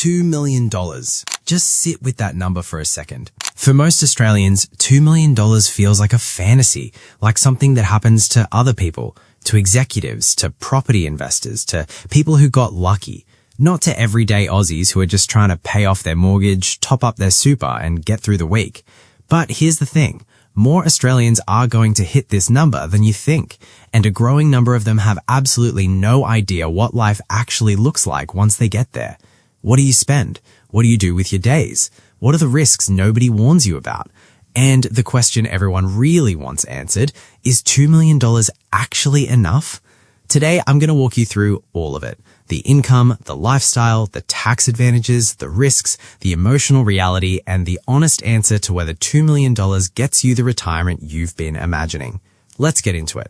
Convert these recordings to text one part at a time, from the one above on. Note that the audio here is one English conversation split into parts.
$2 million. Just sit with that number for a second. For most Australians, $2 million feels like a fantasy, like something that happens to other people, to executives, to property investors, to people who got lucky. Not to everyday Aussies who are just trying to pay off their mortgage, top up their super, and get through the week. But here's the thing. More Australians are going to hit this number than you think, and a growing number of them have absolutely no idea what life actually looks like once they get there. What do you spend? What do you do with your days? What are the risks nobody warns you about? And the question everyone really wants answered, is $2 million actually enough? Today, I'm going to walk you through all of it. The income, the lifestyle, the tax advantages, the risks, the emotional reality, and the honest answer to whether $2 million gets you the retirement you've been imagining. Let's get into it.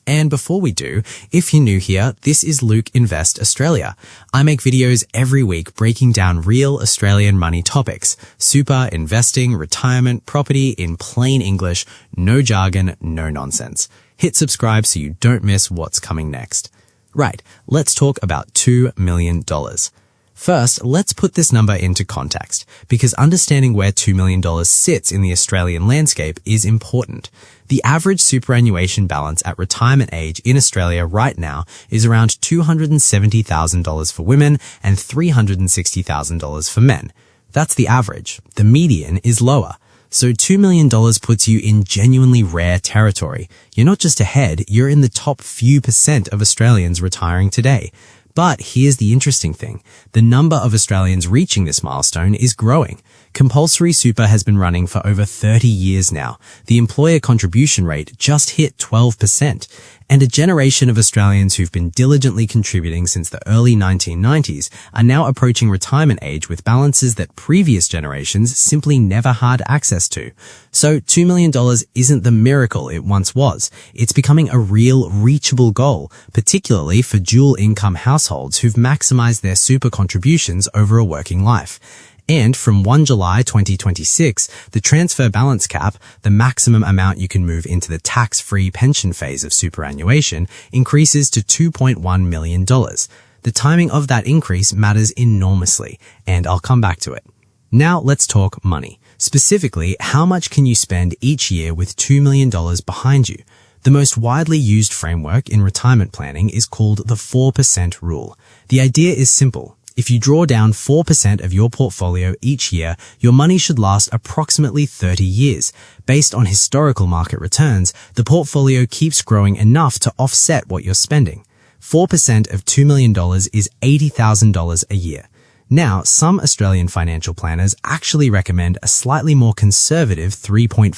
And before we do, if you're new here, this is Luke Invest Australia. I make videos every week breaking down real Australian money topics, super, investing, retirement, property in plain English, no jargon, no nonsense. Hit subscribe so you don't miss what's coming next. Right, let's talk about $2 million. First, let's put this number into context, because understanding where $2 million sits in the Australian landscape is important. The average superannuation balance at retirement age in Australia right now is around $270,000 for women and $360,000 for men. That's the average. The median is lower. So $2 million puts you in genuinely rare territory. You're not just ahead, you're in the top few % of Australians retiring today. But here's the interesting thing. The number of Australians reaching this milestone is growing. Compulsory super has been running for over 30 years now. The employer contribution rate just hit 12%. And a generation of Australians who've been diligently contributing since the early 1990s are now approaching retirement age with balances that previous generations simply never had access to. So $2 million isn't the miracle it once was. It's becoming a real reachable goal, particularly for dual income households who've maximized their super contributions over a working life. And from 1 July 2026, the transfer balance cap, the maximum amount you can move into the tax-free pension phase of superannuation, increases to $2.1 million. The timing of that increase matters enormously, and I'll come back to it. Now let's talk money. Specifically, how much can you spend each year with $2 million behind you? The most widely used framework in retirement planning is called the 4% rule. The idea is simple. If you draw down 4% of your portfolio each year, your money should last approximately 30 years. Based on historical market returns, the portfolio keeps growing enough to offset what you're spending. 4% of $2 million is $80,000 a year. Now, some Australian financial planners actually recommend a slightly more conservative 3.5%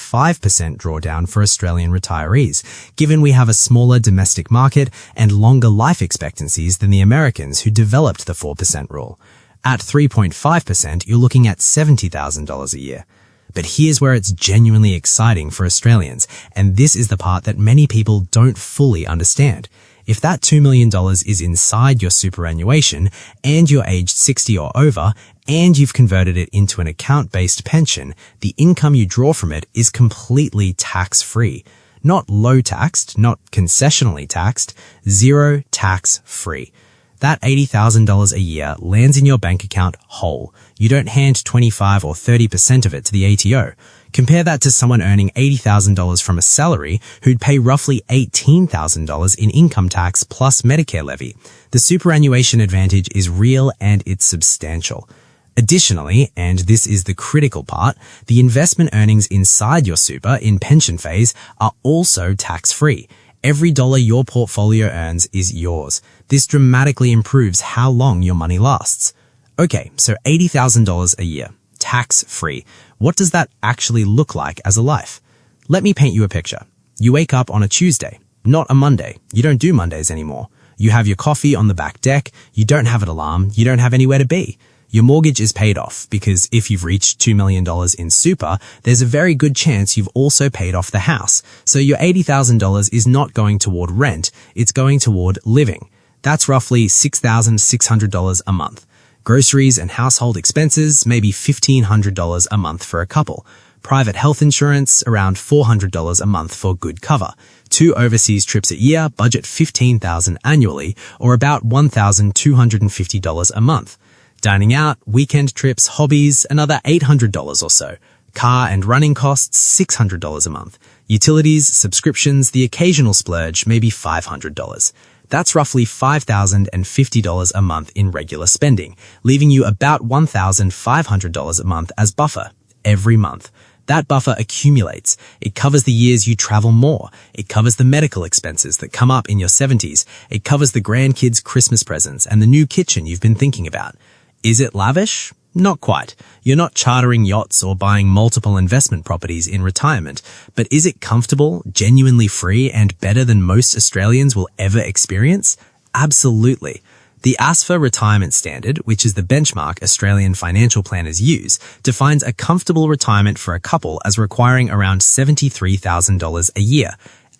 drawdown for Australian retirees, given we have a smaller domestic market and longer life expectancies than the Americans who developed the 4% rule. At 3.5%, you're looking at $70,000 a year. But here's where it's genuinely exciting for Australians, and this is the part that many people don't fully understand. If that $2 million is inside your superannuation and you're aged 60 or over and you've converted it into an account-based pension, the income you draw from it is completely tax-free. Not low-taxed, not concessionally taxed, zero tax-free. That $80,000 a year lands in your bank account whole. You don't hand 25 or 30% of it to the ATO. Compare that to someone earning $80,000 from a salary who'd pay roughly $18,000 in income tax plus Medicare levy. The superannuation advantage is real and it's substantial. Additionally, and this is the critical part, the investment earnings inside your super in pension phase are also tax-free. Every dollar your portfolio earns is yours. This dramatically improves how long your money lasts. Okay, so $80,000 a year, tax-free. What does that actually look like as a life? Let me paint you a picture. You wake up on a Tuesday, not a Monday. You don't do Mondays anymore. You have your coffee on the back deck. You don't have an alarm. You don't have anywhere to be. Your mortgage is paid off because if you've reached $2 million in super, there's a very good chance you've also paid off the house. So your $80,000 is not going toward rent, it's going toward living. That's roughly $6,600 a month. Groceries and household expenses, maybe $1,500 a month for a couple. Private health insurance, around $400 a month for good cover. 2 overseas trips a year, budget $15,000 annually, or about $1,250 a month. Dining out, weekend trips, hobbies, another $800 or so. Car and running costs, $600 a month. Utilities, subscriptions, the occasional splurge, maybe $500. That's roughly $5,050 a month in regular spending, leaving you about $1,500 a month as buffer every month. That buffer accumulates. It covers the years you travel more. It covers the medical expenses that come up in your 70s. It covers the grandkids' Christmas presents and the new kitchen you've been thinking about. Is it lavish? Not quite. You're not chartering yachts or buying multiple investment properties in retirement. But is it comfortable, genuinely free, and better than most Australians will ever experience? Absolutely. The ASFA retirement standard, which is the benchmark Australian financial planners use, defines a comfortable retirement for a couple as requiring around $73,000 a year.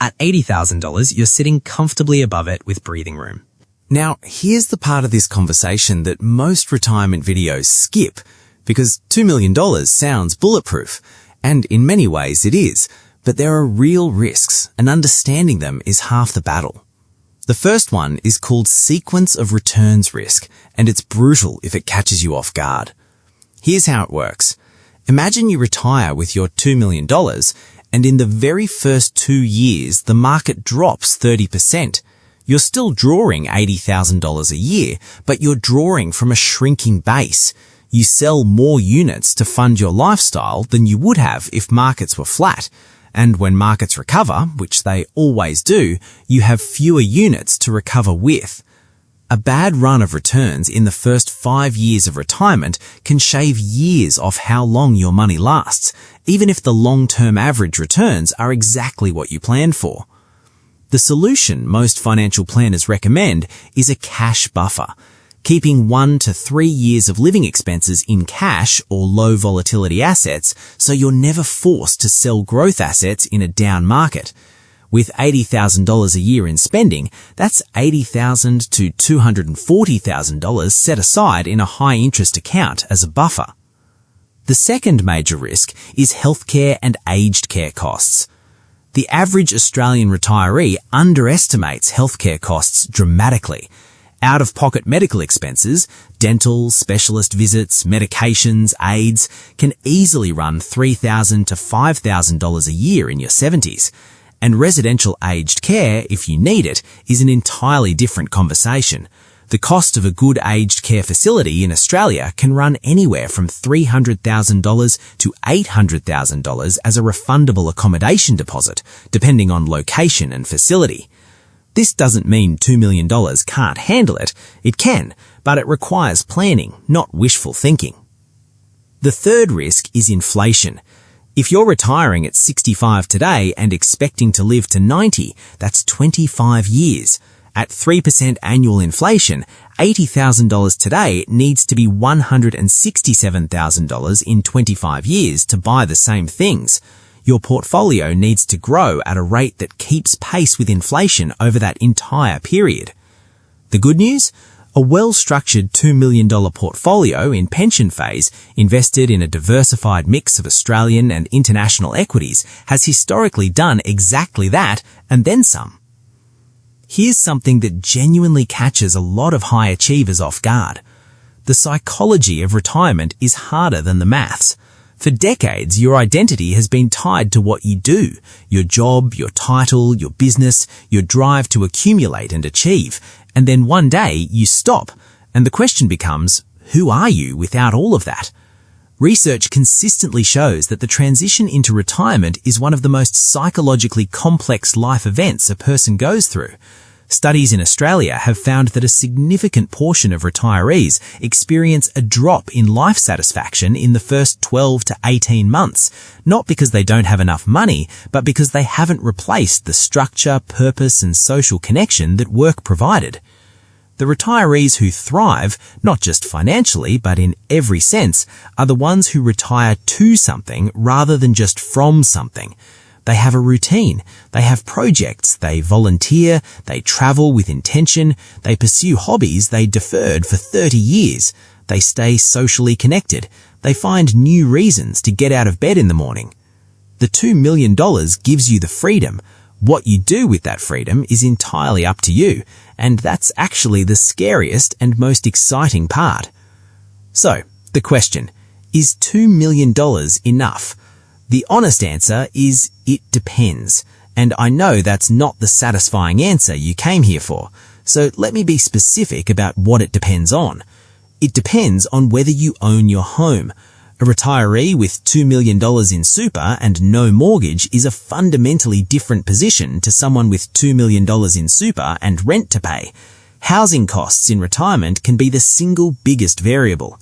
At $80,000, you're sitting comfortably above it with breathing room. Now, here's the part of this conversation that most retirement videos skip, because $2 million sounds bulletproof, and in many ways it is, but there are real risks, and understanding them is half the battle. The first one is called sequence of returns risk, and it's brutal if it catches you off guard. Here's how it works. Imagine you retire with your $2 million, and in the very first 2 years, the market drops 30%. You're still drawing $80,000 a year, but you're drawing from a shrinking base. You sell more units to fund your lifestyle than you would have if markets were flat. And when markets recover, which they always do, you have fewer units to recover with. A bad run of returns in the first 5 years of retirement can shave years off how long your money lasts, even if the long-term average returns are exactly what you planned for. The solution most financial planners recommend is a cash buffer, keeping 1 to 3 years of living expenses in cash or low volatility assets so you're never forced to sell growth assets in a down market. With $80,000 a year in spending, that's $80,000 to $240,000 set aside in a high-interest account as a buffer. The second major risk is healthcare and aged care costs. The average Australian retiree underestimates healthcare costs dramatically. Out-of-pocket medical expenses, dental, specialist visits, medications, aids, can easily run $3,000 to $5,000 a year in your 70s. And residential aged care, if you need it, is an entirely different conversation. The cost of a good aged care facility in Australia can run anywhere from $300,000 to $800,000 as a refundable accommodation deposit, depending on location and facility. This doesn't mean $2 million can't handle it. It can, but it requires planning, not wishful thinking. The third risk is inflation. If you're retiring at 65 today and expecting to live to 90, that's 25 years. At 3% annual inflation, $80,000 today needs to be $167,000 in 25 years to buy the same things. Your portfolio needs to grow at a rate that keeps pace with inflation over that entire period. The good news? A well-structured $2 million portfolio in pension phase, invested in a diversified mix of Australian and international equities, has historically done exactly that and then some. Here's something that genuinely catches a lot of high achievers off guard. The psychology of retirement is harder than the maths. For decades, your identity has been tied to what you do, your job, your title, your business, your drive to accumulate and achieve, and then one day you stop, and the question becomes, who are you without all of that? Research consistently shows that the transition into retirement is one of the most psychologically complex life events a person goes through. Studies in Australia have found that a significant portion of retirees experience a drop in life satisfaction in the first 12 to 18 months, not because they don't have enough money, but because they haven't replaced the structure, purpose, and social connection that work provided. The retirees who thrive, not just financially, but in every sense, are the ones who retire to something rather than just from something. They have a routine, they have projects, they volunteer, they travel with intention, they pursue hobbies they deferred for 30 years, they stay socially connected, they find new reasons to get out of bed in the morning. The $2 million gives you the freedom. What you do with that freedom is entirely up to you, and that's actually the scariest and most exciting part. So, the question, is $2 million enough? The honest answer is it depends. And I know that's not the satisfying answer you came here for. So let me be specific about what it depends on. It depends on whether you own your home. A retiree with $2 million in super and no mortgage is a fundamentally different position to someone with $2 million in super and rent to pay. Housing costs in retirement can be the single biggest variable.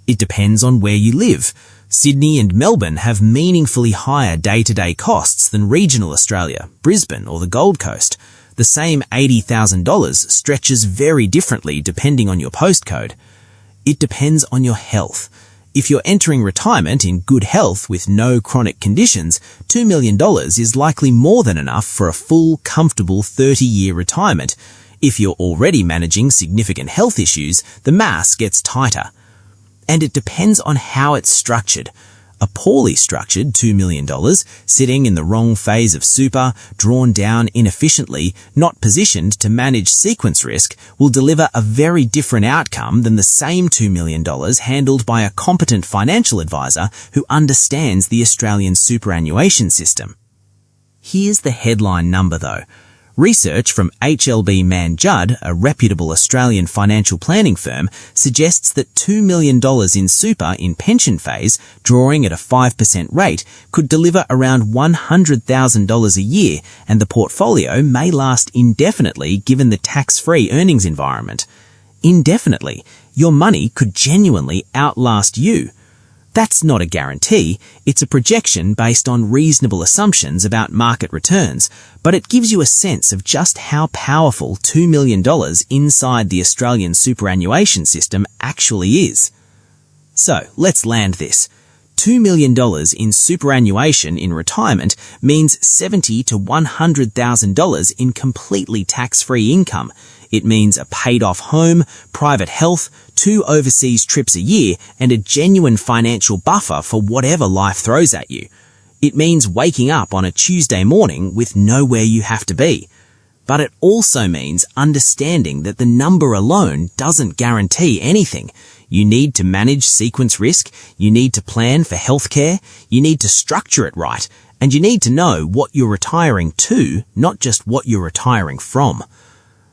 It depends on where you live. Sydney and Melbourne have meaningfully higher day-to-day costs than regional Australia, Brisbane or the Gold Coast. The same $80,000 stretches very differently depending on your postcode. It depends on your health. If you're entering retirement in good health with no chronic conditions, $2 million is likely more than enough for a full, comfortable 30-year retirement. If you're already managing significant health issues, the maths gets tighter. And it depends on how it's structured. A poorly structured $2 million, sitting in the wrong phase of super, drawn down inefficiently, not positioned to manage sequence risk, will deliver a very different outcome than the same $2 million handled by a competent financial advisor who understands the Australian superannuation system. Here's the headline number though. Research from HLB Mann Judd, a reputable Australian financial planning firm, suggests that $2 million in super in pension phase, drawing at a 5% rate, could deliver around $100,000 a year, and the portfolio may last indefinitely given the tax-free earnings environment. Indefinitely, your money could genuinely outlast you. That's not a guarantee, it's a projection based on reasonable assumptions about market returns, but it gives you a sense of just how powerful $2 million inside the Australian superannuation system actually is. So, let's land this. $2 million in superannuation in retirement means $70,000 to $100,000 in completely tax-free income. It means a paid-off home, private health, 2 overseas trips a year, and a genuine financial buffer for whatever life throws at you. It means waking up on a Tuesday morning with nowhere you have to be. But it also means understanding that the number alone doesn't guarantee anything. You need to manage sequence risk, you need to plan for healthcare, you need to structure it right, and you need to know what you're retiring to, not just what you're retiring from.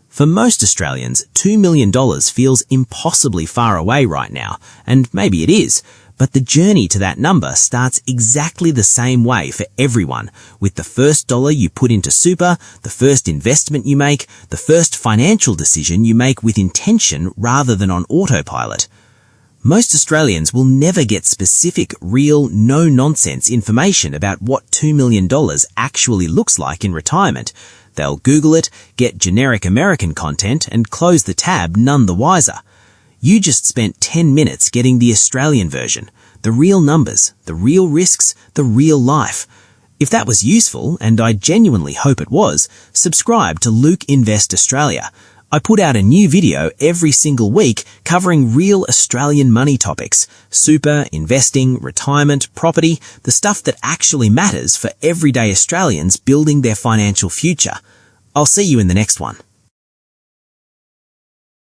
For most Australians, $2 million feels impossibly far away right now, and maybe it is, but the journey to that number starts exactly the same way for everyone, with the first dollar you put into super, the first investment you make, the first financial decision you make with intention rather than on autopilot. Most Australians will never get specific, real, no-nonsense information about what $2 million actually looks like in retirement. They'll Google it, get generic American content, and close the tab none the wiser. You just spent 10 minutes getting the Australian version, the real numbers, the real risks, the real life. If that was useful, and I genuinely hope it was, subscribe to Luke Invest Australia. I put out a new video every single week covering real Australian money topics, super, investing, retirement, property, the stuff that actually matters for everyday Australians building their financial future. I'll see you in the next one.